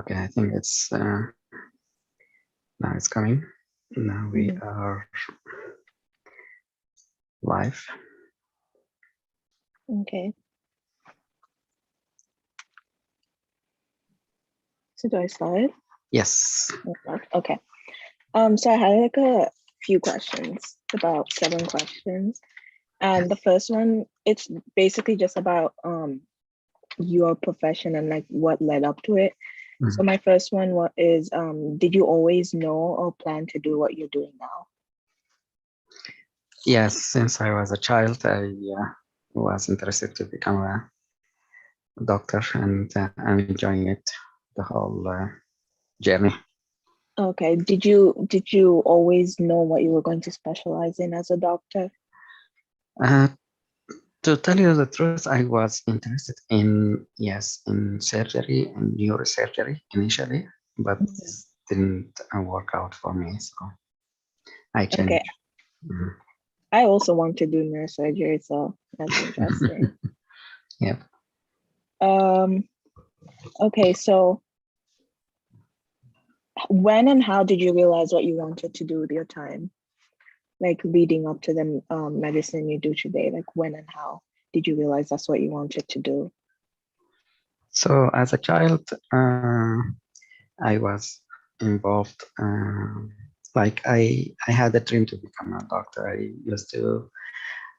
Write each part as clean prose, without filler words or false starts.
Okay, I think it's now it's coming. Now we are live. Okay. So do I start? Yes. Okay. So I had like a few questions, about 7 questions. And the first one, it's basically just about your profession and like what led up to it. So my first one is, did you always know or plan to do what you're doing now? Yes, since I was a child, I was interested to become a doctor, and I'm enjoying it the whole journey. Okay. Did you always know what you were going to specialize in as a doctor? To tell you the truth, I was interested in surgery and neurosurgery initially, but didn't work out for me, so I changed. Okay. I also want to do neurosurgery, so that's interesting. Yeah. Okay, so when and how did you realize what you wanted to do with your time? Like leading up to the medicine you do today, like when and how did you realize that's what you wanted to do? So as a child, I was involved. Like I had a dream to become a doctor. I used to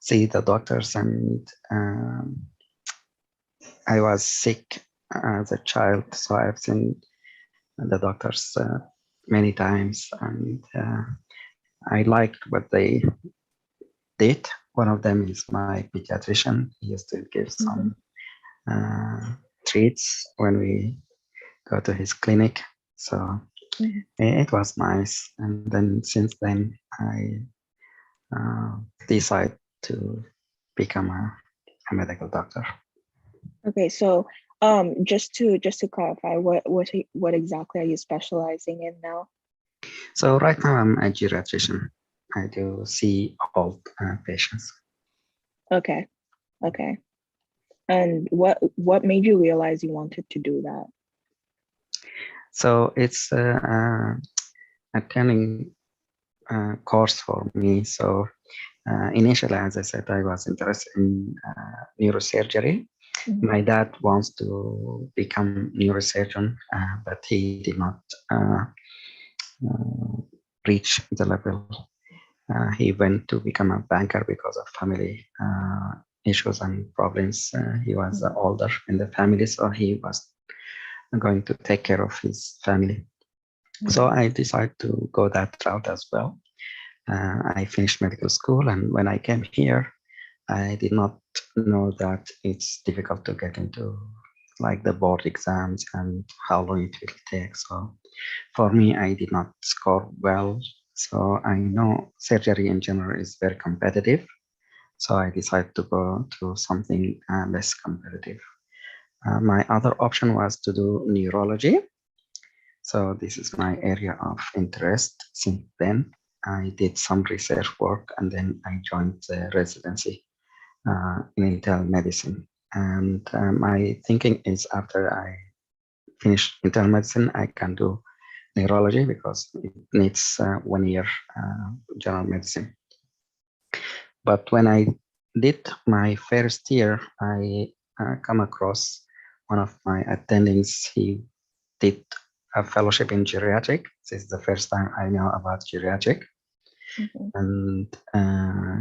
see the doctors, and I was sick as a child, so I've seen the doctors many times, and I liked what they did. One of them is my pediatrician. He used to give some treats when we go to his clinic. So it was nice. And then since then, I decided to become a medical doctor. Okay, so just to clarify, what exactly are you specializing in now? So right now I'm a geriatrician. I do see old patients. Okay, okay. And what made you realize you wanted to do that? So it's a training course for me. So initially, as I said, I was interested in neurosurgery. My dad wants to become neurosurgeon, but he did not reach the level. He went to become a banker because of family issues and problems. He was older in the family, so he was going to take care of his family. So I decided to go that route as well. I finished medical school, and when I came here, I did not know that it's difficult to get into like the board exams and how long it will take. So for me, I did not score well. So I know surgery in general is very competitive. So I decided to go to something less competitive. My other option was to do neurology. So this is my area of interest. Since then, I did some research work, and then I joined the residency in internal medicine. And my thinking is after I finish internal medicine, I can do neurology because it needs 1 year general medicine. But when I did my first year, I come across one of my attendings. He did a fellowship in geriatric. This is the first time I know about geriatric. And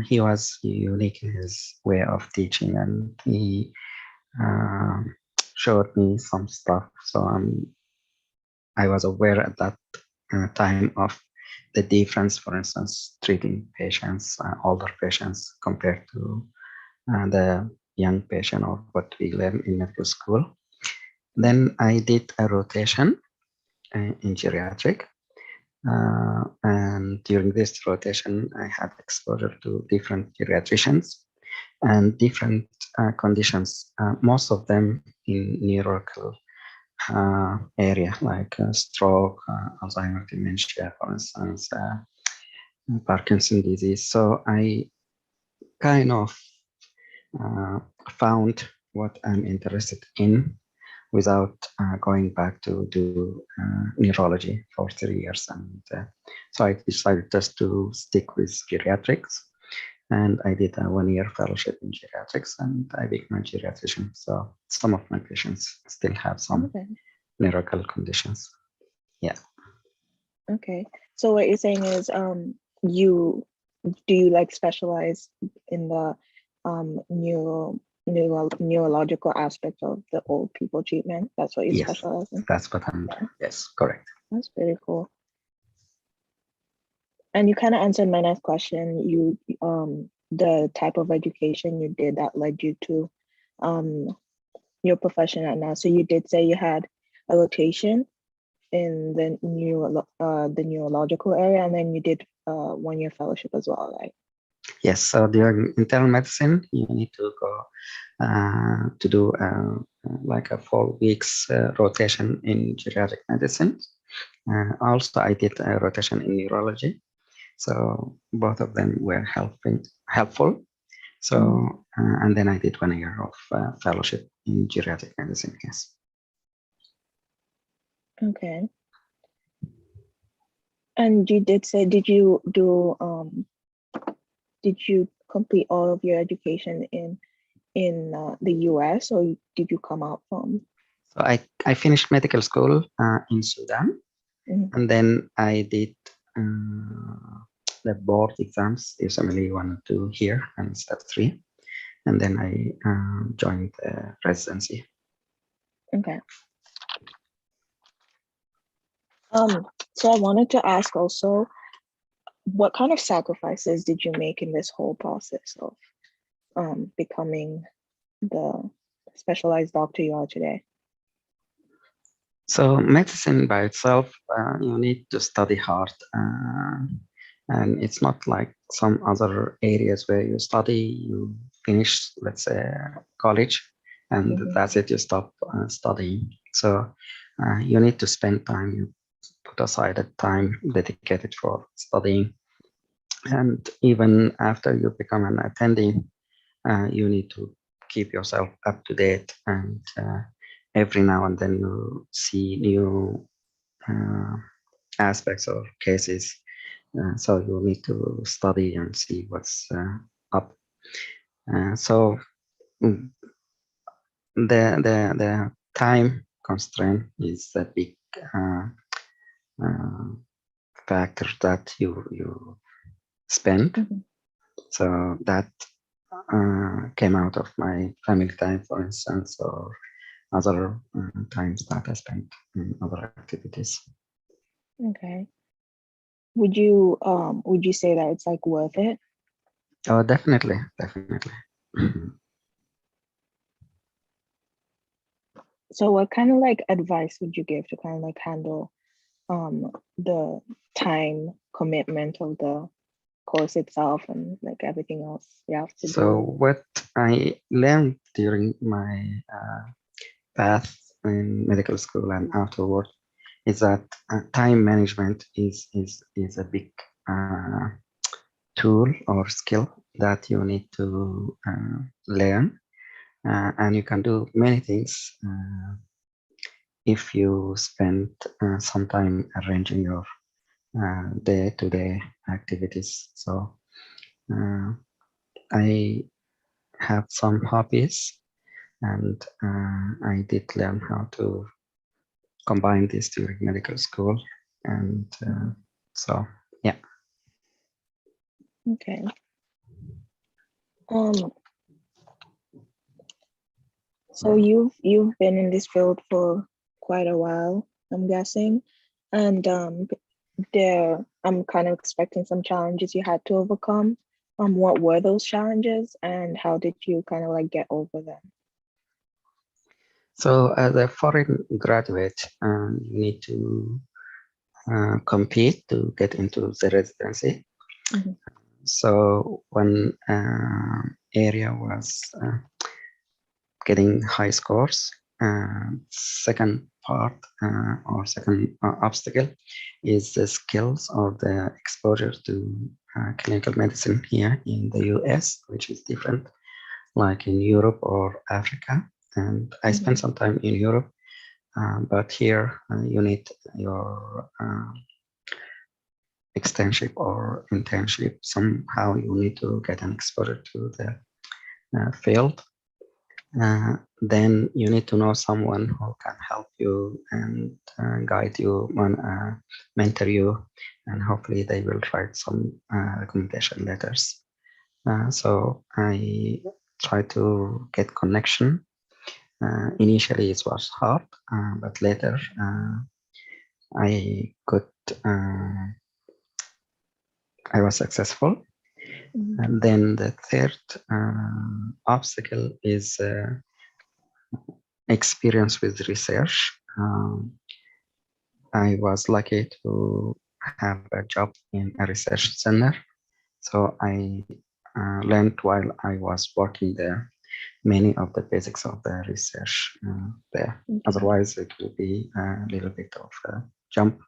he was unique in his way of teaching, and he showed me some stuff. So I was aware at that time of the difference, for instance, treating patients, older patients compared to the young patient or what we learn in medical school. Then I did a rotation in geriatric. And during this rotation, I had exposure to different geriatricians and different conditions, most of them in neurological area, like stroke, Alzheimer's dementia, for instance, Parkinson's disease. So I kind of found what I'm interested in without going back to do neurology for 3 years. And so I decided just to stick with geriatrics. And I did a 1-year fellowship in geriatrics, and I became a geriatrician. So some of my patients still have some neurological conditions. Yeah. Okay. So what you're saying is, you like specialize in the neurological aspect of the old people treatment? That's what you Yes, specialize in? that's what I'm doing. Yes, correct. That's pretty cool. And you kind of answered my next question. You the type of education you did that led you to your profession right now. So you did say you had a rotation in the neurological area, and then you did 1-year fellowship as well, right? Yes. So during internal medicine, you need to go to do like a 4 weeks rotation in geriatric medicine. Also, I did a rotation in neurology. So both of them were helpful. So, and then I did 1 year of fellowship in geriatric medicine. Yes. Okay. And you did say, did you complete all of your education in the US, or did you come out from? So I finished medical school in Sudan, and then I did the board exams, usually 1 and 2 here, and step 3. And then I joined the residency. Okay. So I wanted to ask also, what kind of sacrifices did you make in this whole process of becoming the specialized doctor you are today? So medicine by itself, you need to study hard. And it's not like some other areas where you study, you finish, let's say, college, and that's it, you stop studying. So you need to spend time, you put aside a time dedicated for studying. And even after you become an attending, you need to keep yourself up to date, and every now and then you see new aspects or cases. So you need to study and see what's up. So the time constraint is a big factor that you spend. So that came out of my family time, for instance, or other times that I spent in other activities. Okay. Would you say that it's like worth it? Oh, definitely. So what kind of like advice would you give to kind of like handle the time commitment of the course itself and like everything else you have to do? So what I learned during my path in medical school and afterward is that time management is a big tool or skill that you need to learn, and you can do many things if you spend some time arranging your day-to-day activities. So I have some hobbies, and I did learn how to combine this during medical school, and so yeah. Okay. So you've been in this field for quite a while, I'm guessing, and I'm kind of expecting some challenges you had to overcome. What were those challenges, and how did you kind of like get over them? So as a foreign graduate, you need to compete to get into the residency. So one area was getting high scores. Second part or second obstacle is the skills or the exposure to clinical medicine here in the US, which is different, like in Europe or Africa. And I spent some time in Europe, But here you need your externship or internship. Somehow you need to get an exposure to the field. Then you need to know someone who can help you and guide you, mentor you, and hopefully they will write some recommendation letters. So I try to get connection. Initially it was hard, but later I could, I was successful. And then the third obstacle is experience with research. I was lucky to have a job in a research center. So I learned while I was working there many of the basics of the research there. Okay. Otherwise, it will be a little bit of a jump.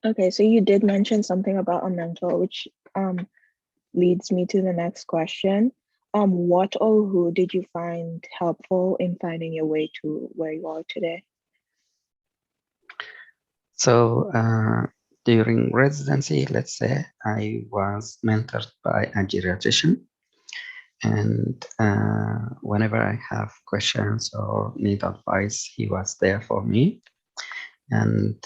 Okay, so you did mention something about a mentor, which leads me to the next question. What or who did you find helpful in finding your way to where you are today? So during residency, let's say, I was mentored by a geriatrician. And whenever I have questions or need advice, he was there for me. And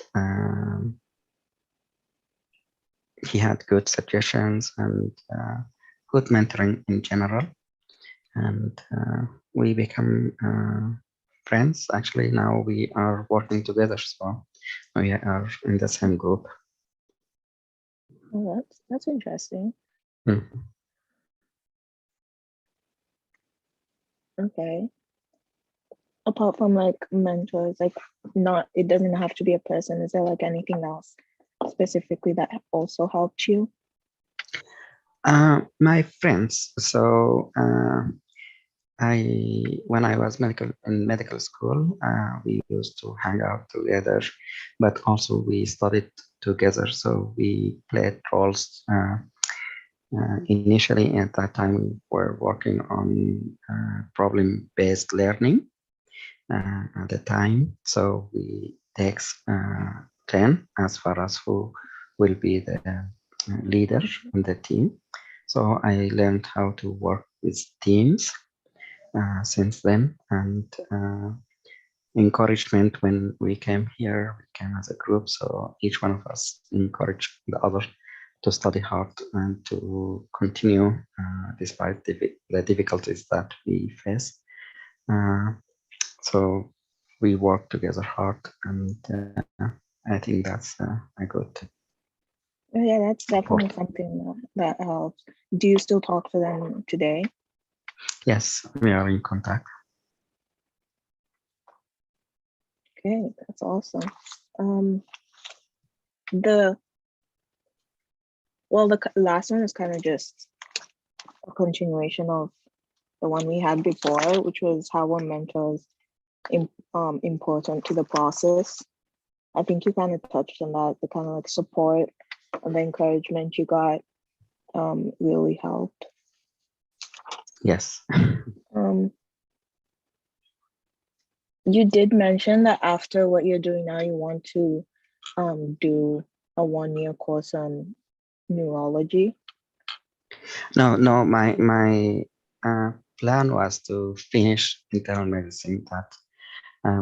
he had good suggestions and good mentoring in general. And we become friends. Actually, now we are working together, so we are in the same group. Oh, that's interesting. Mm. Okay. Apart from like mentors, like not, it doesn't have to be a person. Is there like anything else specifically that also helped you? My friends. So when I was in medical school, we used to hang out together, but also we studied together. So we played roles. Initially, at that time, we were working on problem-based learning at the time. So we take turn as far as who will be the leader in the team. So I learned how to work with teams since then, and encouragement when we came here, we came as a group. So each one of us encouraged the other to study hard and to continue despite the difficulties that we face. So we work together hard, and I think that's a good Oh, yeah, that's support. definitely something that helps. Do you still talk to them today? Yes, we are in contact. Okay, that's awesome. The last one is kind of just a continuation of the one we had before, which was how were mentors important to the process. I think you kind of touched on that. The kind of like support and the encouragement you got really helped. Yes. You did mention that after what you're doing now, you want to do a 1-year course on neurology. No. My plan was to finish internal medicine. That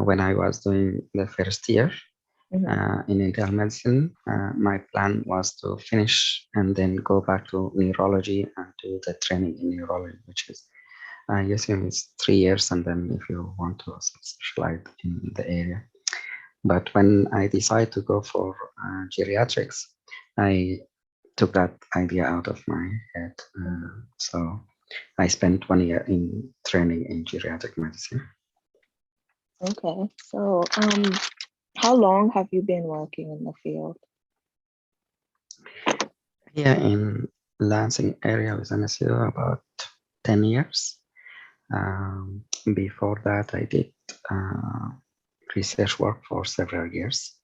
when I was doing the first year in internal medicine, my plan was to finish and then go back to neurology and do the training in neurology, which is I assume it's 3 years, and then if you want to specialize in the area. But when I decided to go for geriatrics, I took that idea out of my head. So I spent 1 year in training in geriatric medicine. Okay, so how long have you been working in the field? Here in Lansing area with MSU about 10 years. Before that, I did research work for several years.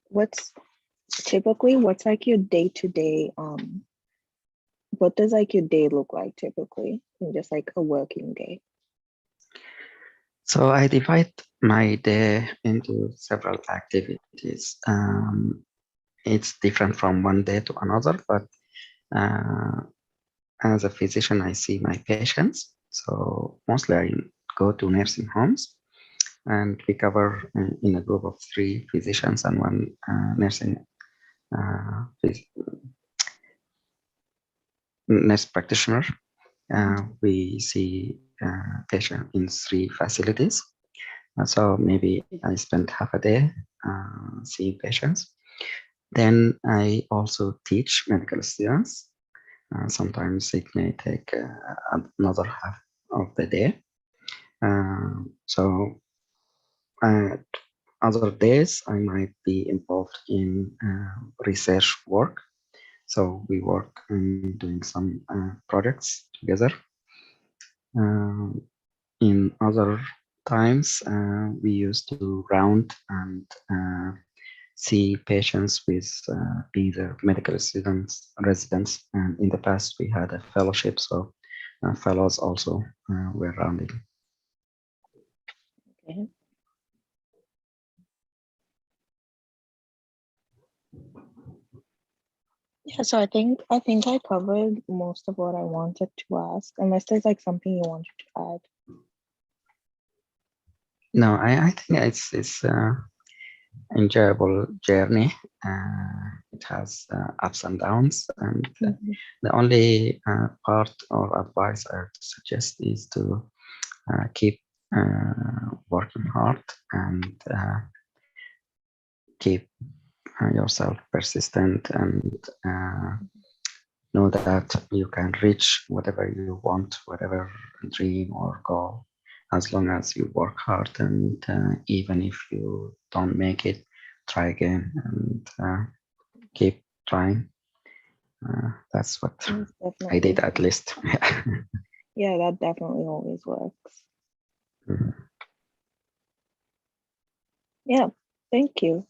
What's typically, what's like your day-to-day, what does like your day look like typically in just like a working day? So I divide my day into several activities. It's different from one day to another, but as a physician, I see my patients. So mostly I go to nursing homes, and we cover in a group of 3 physicians and 1 nursing nurse practitioner. We see patients in 3 facilities. So maybe I spend half a day seeing patients. Then I also teach medical students. Sometimes it may take another half of the day. So other days I might be involved in research work. So we work in doing some projects together. In other times, we used to round and see patients with either medical students, residents, and in the past we had a fellowship, so fellows also were rounding. Okay. Yeah, so I think I covered most of what I wanted to ask, unless there's like something you wanted to add. No, I think it's enjoyable journey. It has ups and downs, and the only part or advice I would suggest is to keep working hard and keep yourself persistent, and know that you can reach whatever you want, whatever dream or goal, as long as you work hard. And even if you don't make it, try again and keep trying. That's what Yes, I did, definitely. at least. Yeah, that definitely always works. Mhm. Yeah, thank you.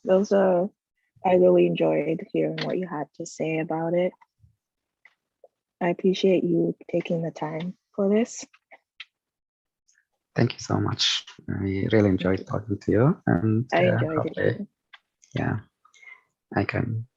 I really enjoyed hearing what you had to say about it. I appreciate you taking the time for this. Thank you so much. I really Thank enjoyed you. talking to you, and I enjoyed it hopefully, too. yeah, I can